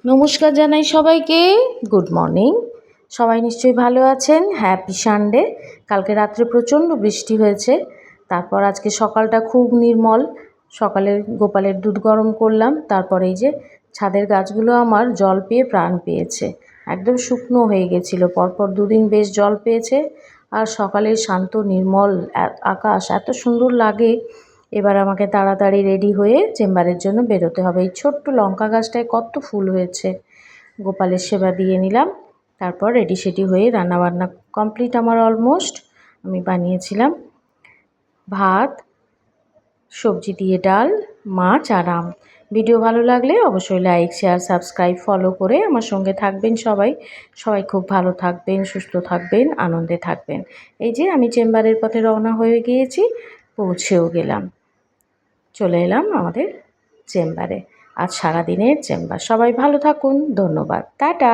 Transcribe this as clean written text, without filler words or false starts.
নমস্কার জানাই সবাইকে। Good morning. সবাই নিশ্চয়ই ভালো আছেন। Happy Sunday. কালকে রাত্রে প্রচণ্ড বৃষ্টি হয়েছে, তারপর আজকে সকালটা খুব নির্মল। সকালে গোপালের দুধ গরম করলাম, তারপরে এই যে ছাদের গাছগুলো আমার জল পেয়ে প্রাণ পেয়েছে, একদম শুকনো হয়ে গেছিলো, পরপর দুদিন বেশ জল পেয়েছে। আর সকালের শান্ত নির্মল আকাশ এত সুন্দর লাগে। এবার আমাকে তাড়াতাড়ি রেডি হয়ে চেম্বারের জন্য বেরোতে হবে। এই ছোট্ট লঙ্কা গাছটায় কত ফুল হয়েছে। গোপালের সেবা দিয়ে নিলাম, তারপর রেডি সেডি হয়ে রান্নাবান্না কমপ্লিট আমার অলমোস্ট। আমি বানিয়েছিলাম ভাত, সবজি দিয়ে ডাল, মাছ আর আম। ভিডিও ভালো লাগলে অবশ্যই লাইক, শেয়ার, সাবস্ক্রাইব, ফলো করে আমার সঙ্গে থাকবেন সবাই। সবাই খুব ভালো থাকবেন, সুস্থ থাকবেন, আনন্দে থাকবেন। এই যে আমি চেম্বারের পথে রওনা হয়ে গিয়েছি, পৌঁছেও গেলাম। চলে এলাম আমাদের চেম্বারে। আজ সারাদিনের চেম্বার। সবাই ভালো থাকুন। ধন্যবাদ। টাটা।